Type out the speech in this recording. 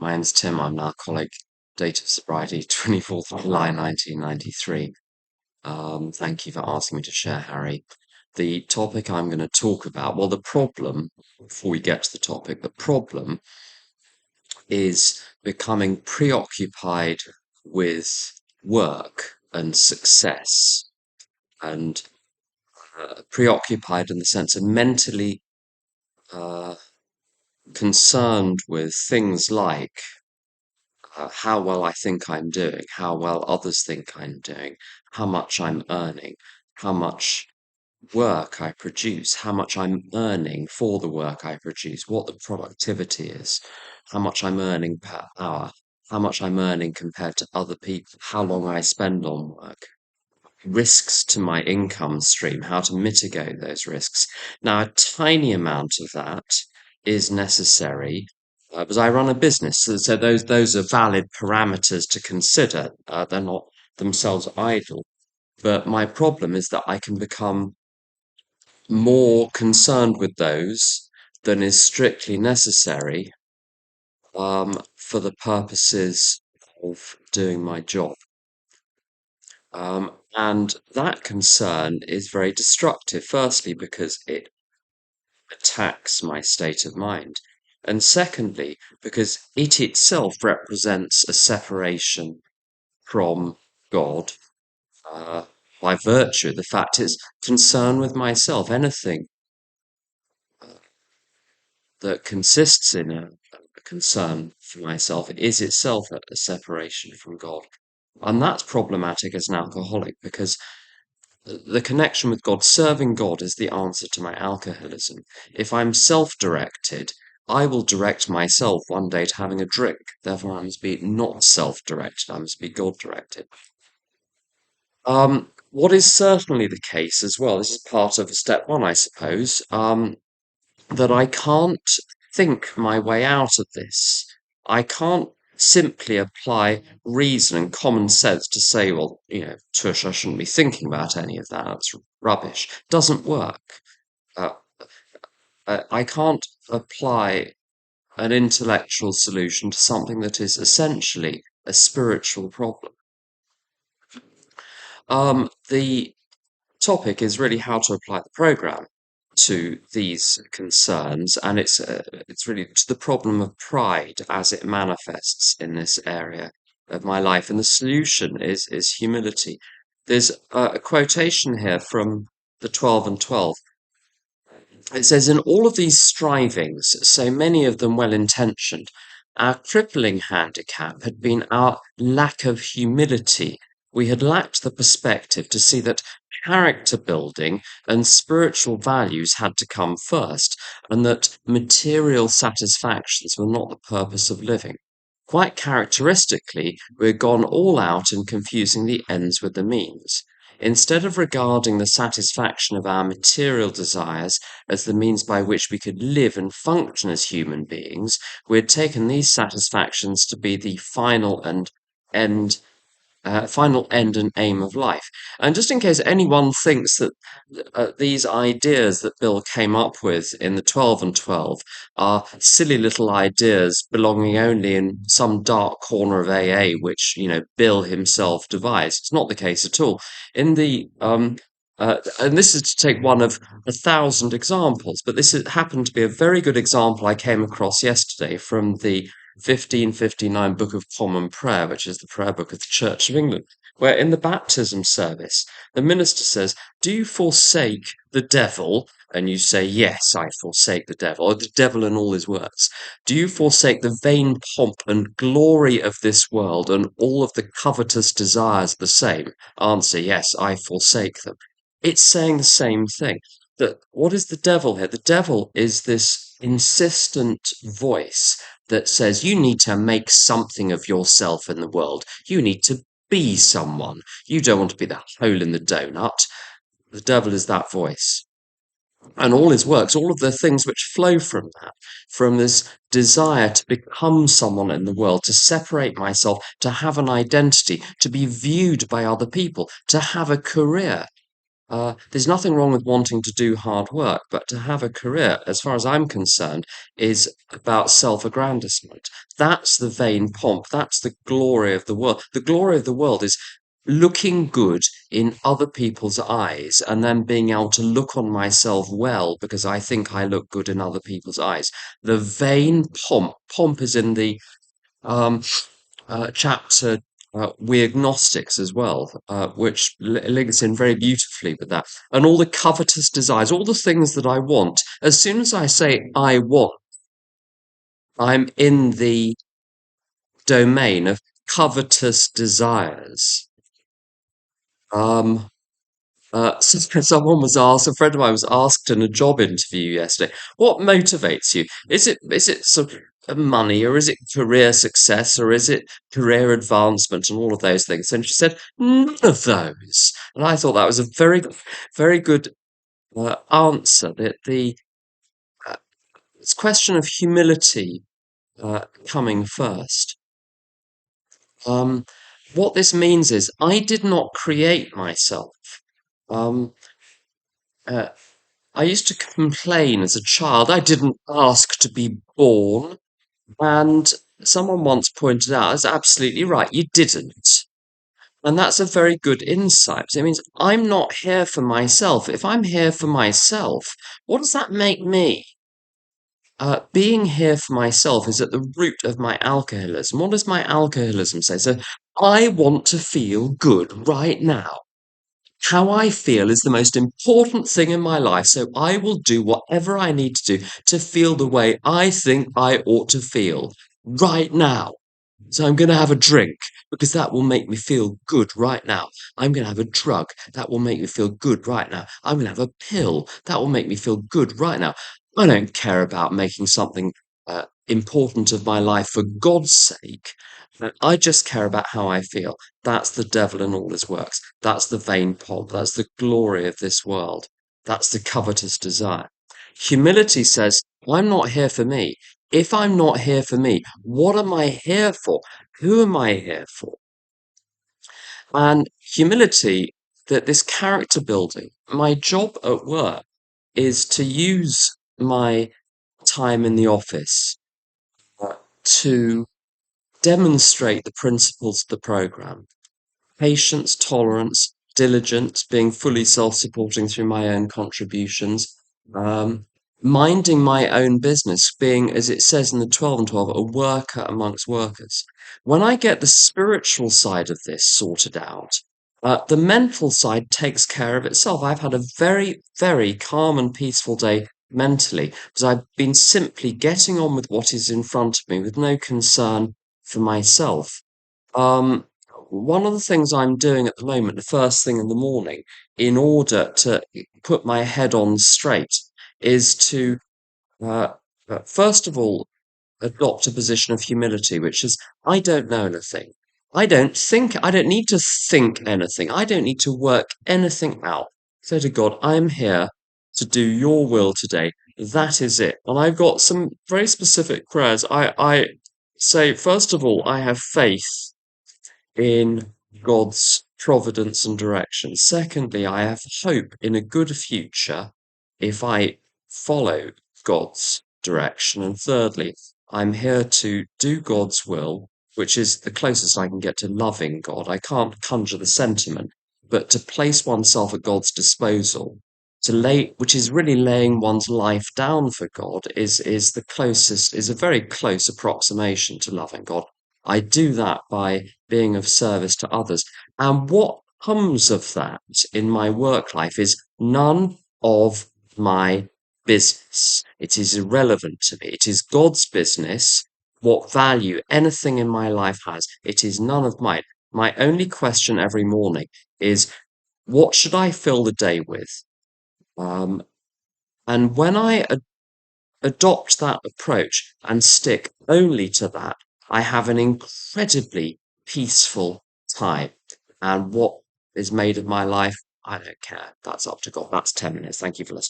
My name's Tim. I'm an alcoholic. Date of sobriety, 24th of July, 1993. Thank you for asking me to share, Harry. The topic I'm going to talk about, well, the problem, before we get to the topic, the problem is becoming preoccupied with work and success and preoccupied in the sense of mentally uh, concerned with things like how well I think I'm doing, how well others think I'm doing, how much I'm earning, how much work I produce, how much I'm earning for the work I produce, what the productivity is, how much I'm earning per hour, how much I'm earning compared to other people, how long I spend on work, risks to my income stream, how to mitigate those risks. Now, a tiny amount of that is necessary because I run a business. So those are valid parameters to consider. They're not themselves idle. But my problem is that I can become more concerned with those than is strictly necessary for the purposes of doing my job. And that concern is very destructive, firstly, because it attacks my state of mind. And secondly, because it itself represents a separation from God uh, by virtue of the fact it's concern with myself. Anything that consists in a concern for myself is itself a separation from God. And that's problematic as an alcoholic because the connection with God, serving God, is the answer to my alcoholism. If I'm self directed, I will direct myself one day to having a drink. Therefore, I must be not self directed, I must be God directed. What is certainly the case as well, this is part of step one, I suppose, that I can't think my way out of this. I can't simply apply reason and common sense to say, well, tush, I shouldn't be thinking about any of that. That's rubbish. Doesn't work. Uh, I can't apply an intellectual solution to something that is essentially a spiritual problem. The topic is really how to apply the program to these concerns, and it's really to the problem of pride as it manifests in this area of my life. And the solution is humility. There's a quotation here from the 12 and 12. It says, "In all of these strivings, so many of them well intentioned, our crippling handicap had been our lack of humility. We had lacked the perspective to see that character building and spiritual values had to come first, and that material satisfactions were not the purpose of living. Quite characteristically, we had gone all out in confusing the ends with the means. Instead of regarding the satisfaction of our material desires as the means by which we could live and function as human beings, we had taken these satisfactions to be the end final end and aim of life." And just in case anyone thinks that these ideas that Bill came up with in the 12 and 12 are silly little ideas belonging only in some dark corner of AA, which, Bill himself devised. It's not the case at all. In the and this is to take one of 1,000 examples, but happened to be a very good example I came across yesterday from the 1559 Book of Common Prayer, which is the prayer book of the Church of England, where in the baptism service, the minister says, "Do you forsake the devil?" And you say, "Yes, I forsake the devil," or the devil and all his works. "Do you forsake the vain pomp and glory of this world and all of the covetous desires the same?" Answer, "Yes, I forsake them." It's saying the same thing. That what is the devil here? The devil is this insistent voice that says you need to make something of yourself in the world. You need to be someone. You don't want to be the hole in the donut. The devil is that voice. And all his works, all of the things which flow from that, from this desire to become someone in the world, to separate myself, to have an identity, to be viewed by other people, to have a career. there's nothing wrong with wanting to do hard work, but to have a career, as far as I'm concerned, is about self-aggrandizement. That's the vain pomp. That's the glory of the world. The glory of the world is looking good in other people's eyes and then being able to look on myself well because I think I look good in other people's eyes. The vain pomp. Pomp is in the um, chapter We Agnostics as well, which links in very beautifully with that. And all the covetous desires, all the things that I want. As soon as I say I want, I'm in the domain of covetous desires. Um, Someone was asked, a friend of mine was asked in a job interview yesterday, what motivates you? Is it sort of money, or is it career success, or is it career advancement, and all of those things? And she said, none of those. And I thought that was a very good answer. That the uh, it's a question of humility coming first. Um, what this means is I did not create myself. Um, uh, I used to complain as a child I didn't ask to be born, and someone once pointed out, that's absolutely right, you didn't. And that's a very good insight. It means I'm not here for myself. If I'm here for myself, what does that make me? Being here for myself is at the root of my alcoholism. What does my alcoholism say? So I want to feel good right now. How I feel is the most important thing in my life, so I will do whatever I need to do to feel the way I think I ought to feel right now. So I'm going to have a drink because that will make me feel good right now. I'm going to have a drug that will make me feel good right now. I'm going to have a pill that will make me feel good right now. I don't care about making something important of my life for God's sake. I just care about how I feel. That's the devil in all his works. That's the vain pomp. That's the glory of this world. That's the covetous desire. Humility says, I'm not here for me. If I'm not here for me, what am I here for? Who am I here for? And humility, that this character building, my job at work is to use my time in the office to demonstrate the principles of the program. Patience, tolerance, diligence, being fully self-supporting through my own contributions, um, minding my own business, being, as it says in the 12 and 12, a worker amongst workers. When I get the spiritual side of this sorted out, the mental side takes care of itself. I've had a very, very calm and peaceful day mentally because I've been simply getting on with what is in front of me with no concern for myself. Um, One of the things I'm doing at the moment, the first thing in the morning, in order to put my head on straight, is to uh, first of all adopt a position of humility, which is I don't know anything. I don't need to think anything. I don't need to work anything out. Say to God, I'm here to do your will today. That is it. And I've got some very specific prayers. I say, first of all, I have faith in God's providence and direction. Secondly, I have hope in a good future if I follow God's direction. And thirdly, I'm here to do God's will, which is the closest I can get to loving God. I can't conjure the sentiment, but to place oneself at God's disposal, to lay, which is really laying one's life down for God, is the closest, is a very close approximation to loving God. I do that by being of service to others. And what comes of that in my work life is none of my business. It is irrelevant to me. It is God's business. What value anything in my life has, it is none of mine. My only question every morning is, what should I fill the day with? Um, and when I adopt that approach and stick only to that, I have an incredibly peaceful time. And what is made of my life, I don't care. That's up to God. That's 10 minutes. Thank you for listening.